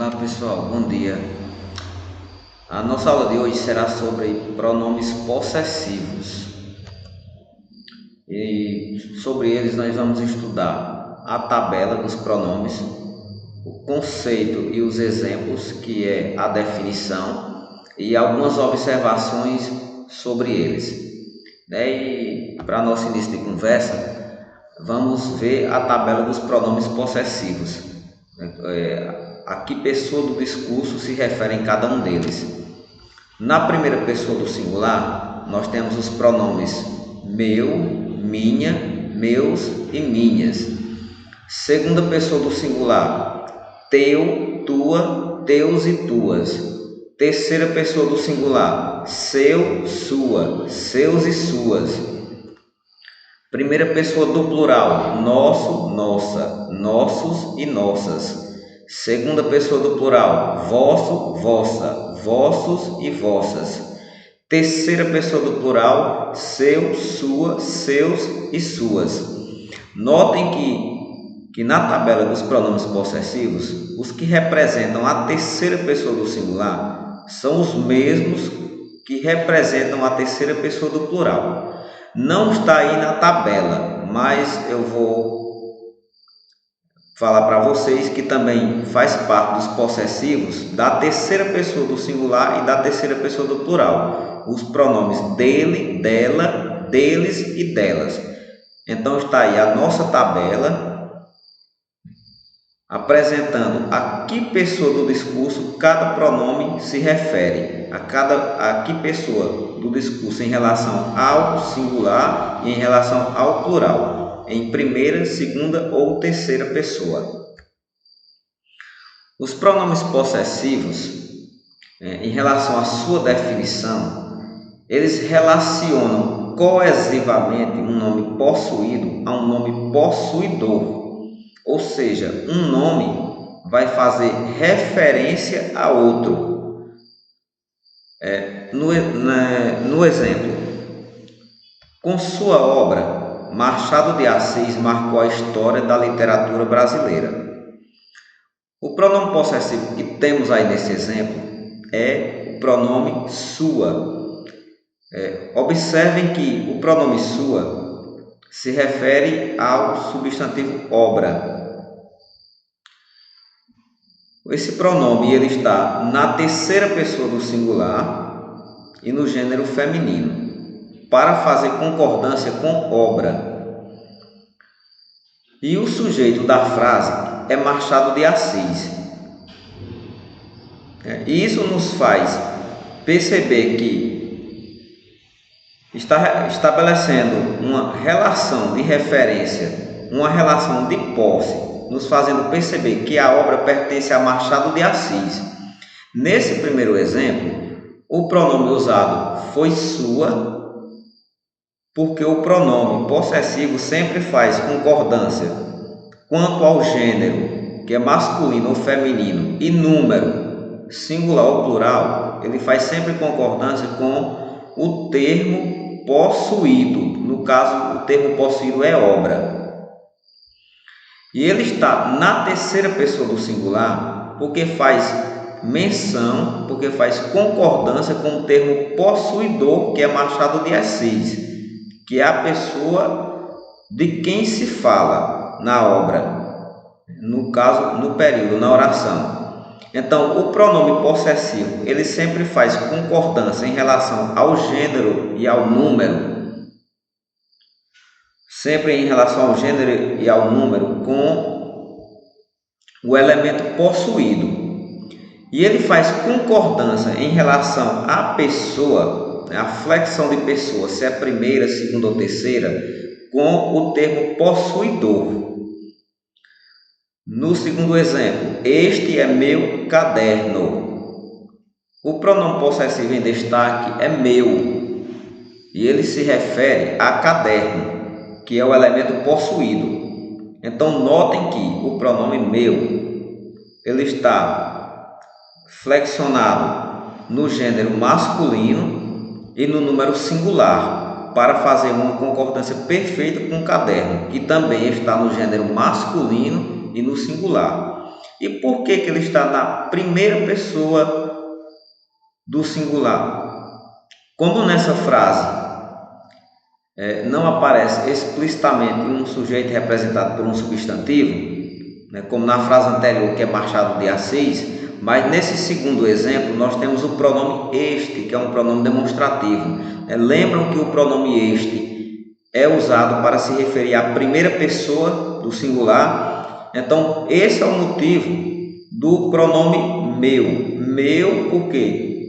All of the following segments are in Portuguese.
Olá pessoal, bom dia. A nossa aula de hoje será sobre pronomes possessivos e sobre eles nós vamos estudar a tabela dos pronomes, o conceito e os exemplos, que é a definição, e algumas observações sobre eles. E para nosso início de conversa, vamos ver a tabela dos pronomes possessivos. A que pessoa do discurso se refere em cada um deles. Na primeira pessoa do singular, nós temos os pronomes meu, minha, meus e minhas. Segunda pessoa do singular, teu, tua, teus e tuas. Terceira pessoa do singular, seu, sua, seus e suas. Primeira pessoa do plural, nosso, nossa, nossos e nossas. Segunda pessoa do plural, vosso, vossa, vossos e vossas. Terceira pessoa do plural, seu, sua, seus e suas. Notem que na tabela dos pronomes possessivos, os que representam a terceira pessoa do singular são os mesmos que representam a terceira pessoa do plural. Não está aí na tabela, mas eu vou falar para vocês que também faz parte dos possessivos da terceira pessoa do singular e da terceira pessoa do plural. Os pronomes dele, dela, deles e delas. Então está aí a nossa tabela apresentando a que pessoa do discurso cada pronome se refere, a que pessoa do discurso em relação ao singular e em relação ao plural, em primeira, segunda ou terceira pessoa. Os pronomes possessivos, em relação à sua definição, eles relacionam coesivamente um nome possuído a um nome possuidor. Ou seja, um nome vai fazer referência a outro. No exemplo, com sua obra, Machado de Assis marcou a história da literatura brasileira. O pronome possessivo que temos aí nesse exemplo é o pronome sua. Observem que o pronome sua se refere ao substantivo obra. Esse pronome ele está na terceira pessoa do singular e no gênero feminino, para fazer concordância com obra. E o sujeito da frase é Machado de Assis. E isso nos faz perceber que está estabelecendo uma relação de referência, uma relação de posse, nos fazendo perceber que a obra pertence a Machado de Assis. Nesse primeiro exemplo, o pronome usado foi sua, porque o pronome possessivo sempre faz concordância quanto ao gênero, que é masculino ou feminino, e número, singular ou plural, ele faz sempre concordância com o termo possuído. No caso, o termo possuído é obra. E ele está na terceira pessoa do singular porque faz menção, porque faz concordância com o termo possuidor, que é Machado de Assis, que é a pessoa de quem se fala na obra, no caso, no período, na oração. Então, o pronome possessivo, ele sempre faz concordância em relação ao gênero e ao número, sempre em relação ao gênero e ao número, com o elemento possuído. E ele faz concordância em relação à pessoa, a flexão de pessoa, se é a primeira, segunda ou terceira, com o termo possuidor. No segundo exemplo, este é meu caderno. O pronome possessivo em destaque é meu, e ele se refere a caderno, que é o elemento possuído. Então, notem que o pronome meu, ele está flexionado no gênero masculino e no número singular, para fazer uma concordância perfeita com o caderno, que também está no gênero masculino e no singular. E por que ele está na primeira pessoa do singular? Como nessa frase não aparece explicitamente um sujeito representado por um substantivo, né, como na frase anterior, que é Machado de Assis, mas nesse segundo exemplo nós temos o pronome este, que é um pronome demonstrativo. Lembram que o pronome este é usado para se referir à primeira pessoa do singular? Então, esse é o motivo do pronome meu. Meu, por quê?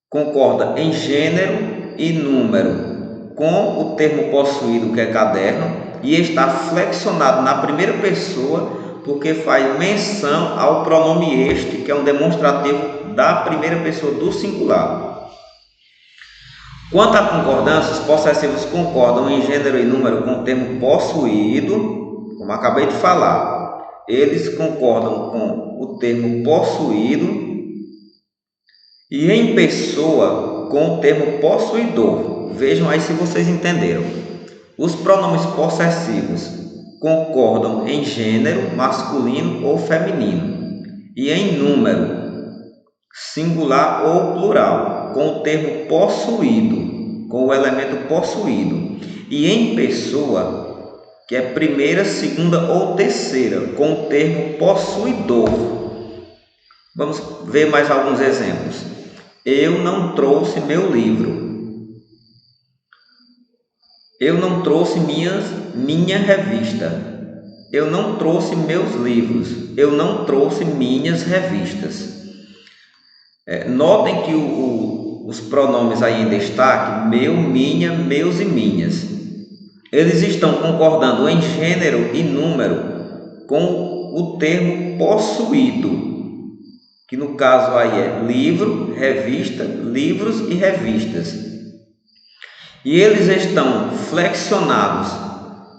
Concorda em gênero e número com o termo possuído, que é caderno, e está flexionado na primeira pessoa porque faz menção ao pronome este, que é um demonstrativo da primeira pessoa do singular. Quanto a concordância, os possessivos concordam em gênero e número com o termo possuído, como acabei de falar. Eles concordam com o termo possuído e em pessoa com o termo possuidor. Vejam aí se vocês entenderam. Os pronomes possessivos concordam em gênero, masculino ou feminino, e em número, singular ou plural, com o termo possuído, com o elemento possuído, e em pessoa, que é primeira, segunda ou terceira, com o termo possuidor. Vamos ver mais alguns exemplos. Eu não trouxe meu livro. Eu não trouxe minha revista. Eu não trouxe meus livros. Eu não trouxe minhas revistas. Notem que os pronomes aí em destaque, meu, minha, meus e minhas, eles estão concordando em gênero e número com o termo possuído, que no caso aí é livro, revista, livros e revistas. E eles estão flexionados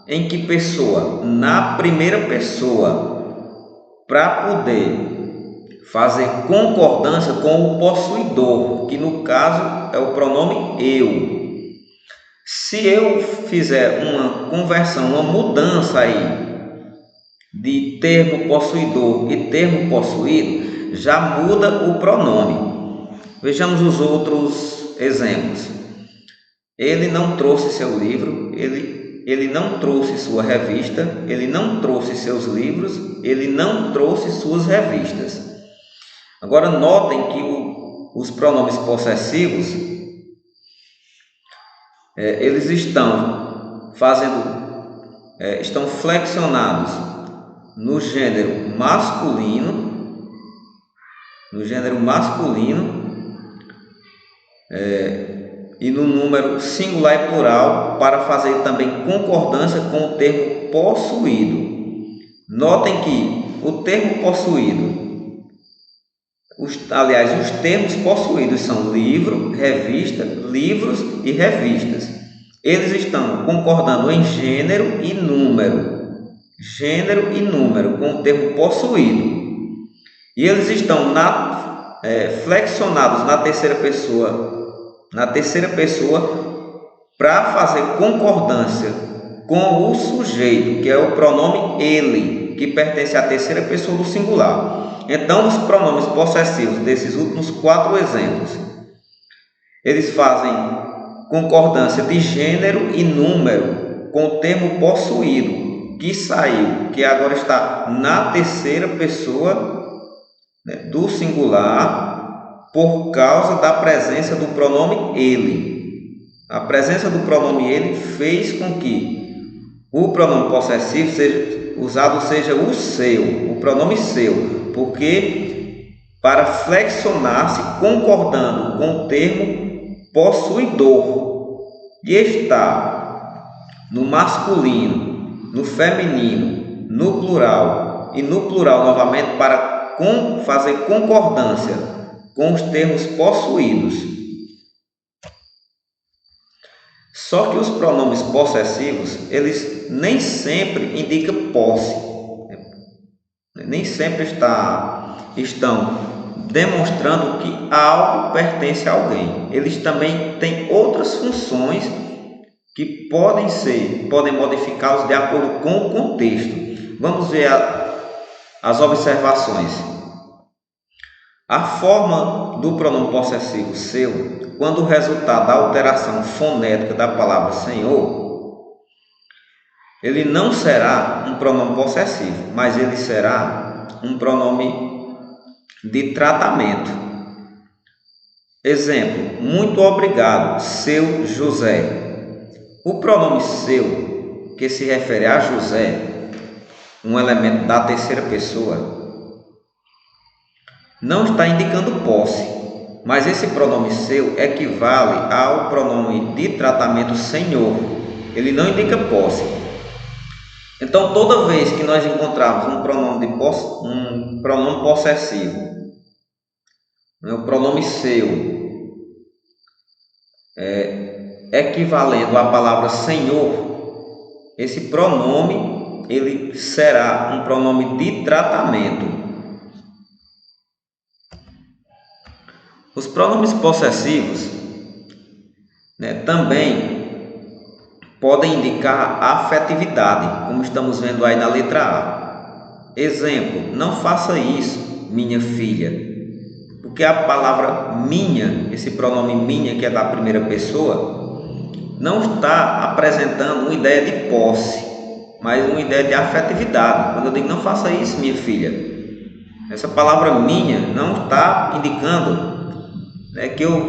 em que pessoa? Na primeira pessoa, para poder fazer concordância com o possuidor, que no caso é o pronome eu. Se eu fizer uma conversão, uma mudança aí de termo possuidor e termo possuído, já muda o pronome. Vejamos os outros exemplos. Ele não trouxe seu livro, ele não trouxe sua revista, ele não trouxe seus livros, ele não trouxe suas revistas. Agora notem que os pronomes possessivos, eles estão flexionados no gênero masculino, e no número singular e plural, para fazer também concordância com o termo possuído. Notem que o termo possuído, os termos possuídos são livro, revista, livros e revistas. Eles estão concordando em gênero e número com o termo possuído. E eles estão flexionados na terceira pessoa para fazer concordância com o sujeito, que é o pronome ele, que pertence à terceira pessoa do singular. Então, os pronomes possessivos desses últimos 4 exemplos, eles fazem concordância de gênero e número com o termo possuído, que agora está na terceira pessoa, né, do singular, por causa da presença do pronome ele. A presença do pronome ele fez com que o pronome possessivo seja o seu, o pronome seu, porque para flexionar-se concordando com o termo possuidor, e está no masculino, no feminino, no plural e no plural novamente para fazer concordância com os termos possuídos. Só que os pronomes possessivos, eles nem sempre indicam posse, nem sempre estão demonstrando que algo pertence a alguém. Eles também têm outras funções que podem modificá-los de acordo com o contexto. Vamos ver As observações. A forma do pronome possessivo seu, quando o resultado da alteração fonética da palavra Senhor, ele não será um pronome possessivo, mas ele será um pronome de tratamento. Exemplo: muito obrigado, seu José. O pronome seu, que se refere a José, um elemento da terceira pessoa, não está indicando posse, mas esse pronome seu equivale ao pronome de tratamento Senhor. Ele não indica posse. Então, toda vez que nós encontrarmos um pronome possessivo, o pronome seu equivalendo à palavra Senhor, esse pronome ele será um pronome de tratamento. Os pronomes possessivos, também podem indicar afetividade, como estamos vendo aí na letra A. Exemplo: não faça isso, minha filha. Porque a palavra minha, esse pronome minha, que é da primeira pessoa, não está apresentando uma ideia de posse, mas uma ideia de afetividade. Quando eu digo não faça isso, minha filha, essa palavra minha não está indicando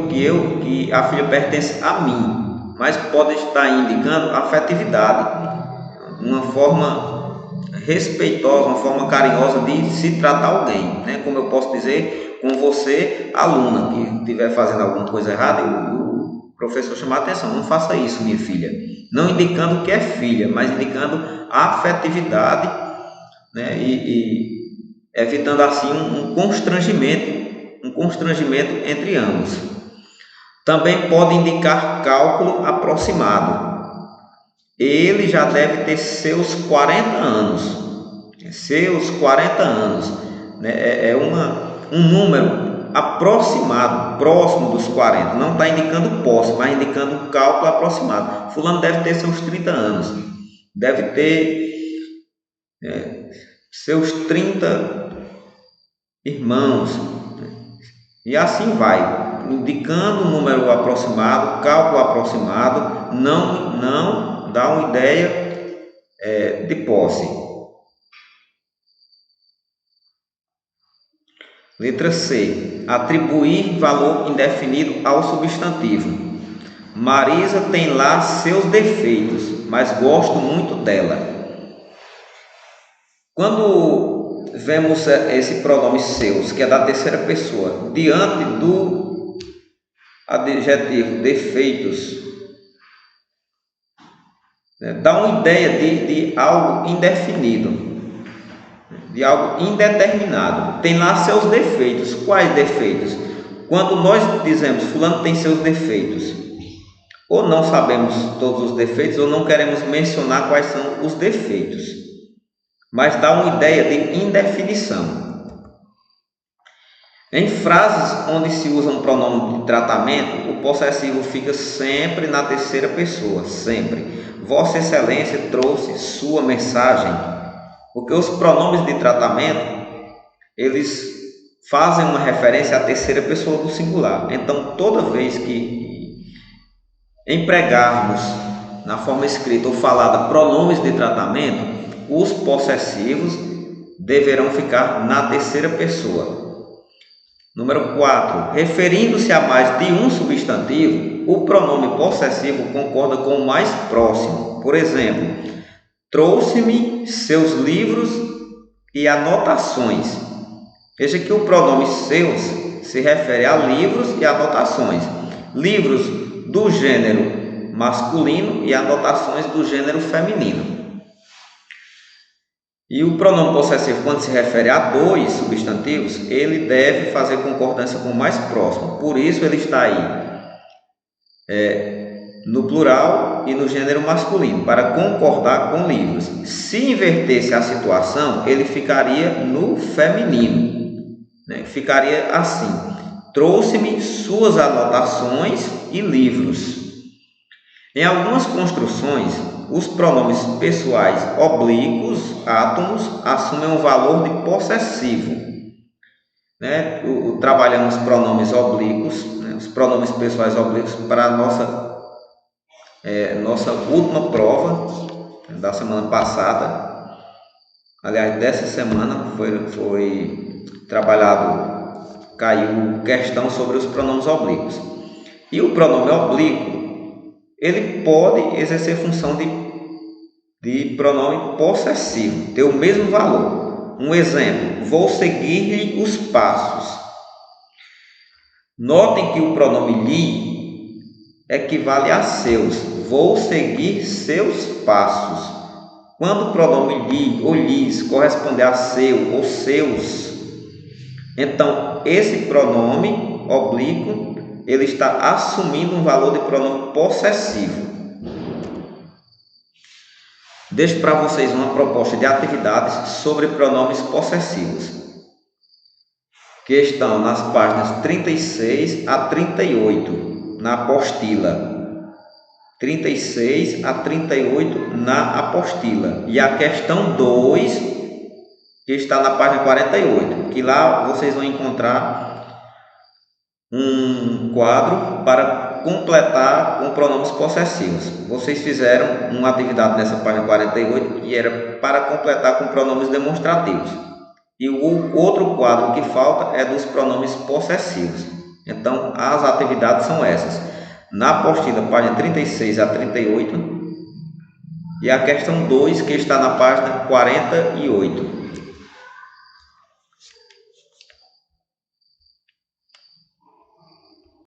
que a filha pertence a mim, mas pode estar indicando afetividade, uma forma respeitosa, uma forma carinhosa de se tratar alguém, como eu posso dizer com você, aluna, que estiver fazendo alguma coisa errada, o professor chamar a atenção: não faça isso, minha filha, não indicando que é filha, mas indicando afetividade, e evitando assim um constrangimento entre ambos. Também pode indicar cálculo aproximado. Ele já deve ter seus 40 anos. Seus 40 anos. Um número aproximado, próximo dos 40. Não está indicando posse, mas indicando um cálculo aproximado. Fulano deve ter seus 30 anos. Deve ter seus 30 irmãos. E assim vai, indicando um número aproximado, cálculo aproximado, não dá uma ideia de posse. Letra C. Atribuir valor indefinido ao substantivo. Marisa tem lá seus defeitos, mas gosto muito dela. Quando vemos esse pronome seus, que é da terceira pessoa, diante do adjetivo defeitos, dá uma ideia de algo indefinido, de algo indeterminado. Tem lá seus defeitos. Quais defeitos? Quando nós dizemos fulano tem seus defeitos, ou não sabemos todos os defeitos, ou não queremos mencionar quais são os defeitos, mas dá uma ideia de indefinição. Em frases onde se usa um pronome de tratamento, o possessivo fica sempre na terceira pessoa, sempre. Vossa Excelência trouxe sua mensagem. Porque os pronomes de tratamento, eles fazem uma referência à terceira pessoa do singular. Então, toda vez que empregarmos na forma escrita ou falada pronomes de tratamento, os possessivos deverão ficar na terceira pessoa. Número 4. Referindo-se a mais de um substantivo, o pronome possessivo concorda com o mais próximo. Por exemplo, trouxe-me seus livros e anotações. Veja que o pronome seus se refere a livros e anotações. Livros do gênero masculino e anotações do gênero feminino. E o pronome possessivo, quando se refere a dois substantivos, ele deve fazer concordância com o mais próximo. Por isso ele está aí no plural e no gênero masculino, para concordar com livros. Se invertesse a situação, ele ficaria no feminino, ficaria assim: trouxe-me suas anotações e livros. Em algumas construções, os pronomes pessoais oblíquos, átomos, assumem um valor de possessivo. Né? Trabalhamos pronomes oblíquos, né? Os pronomes pessoais oblíquos para a nossa última prova da semana passada. Aliás, dessa semana foi trabalhado, caiu questão sobre os pronomes oblíquos. E o pronome oblíquo, ele pode exercer função de pronome possessivo, ter o mesmo valor. Um exemplo, vou seguir-lhe os passos. Notem que o pronome lhe equivale a seus. Vou seguir seus passos. Quando o pronome lhe ou lhes corresponder a seu ou seus, então esse pronome oblíquo ele está assumindo um valor de pronome possessivo. Deixo para vocês uma proposta de atividades sobre pronomes possessivos, que estão nas páginas 36 a 38 na apostila. 36 a 38 na apostila. E a questão 2, que está na página 48, que lá vocês vão encontrar um quadro para completar com pronomes possessivos. Vocês fizeram uma atividade nessa página 48 que era para completar com pronomes demonstrativos. E o outro quadro que falta é dos pronomes possessivos. Então, as atividades são essas. Na apostila, página 36 a 38. E a questão 2, que está na página 48.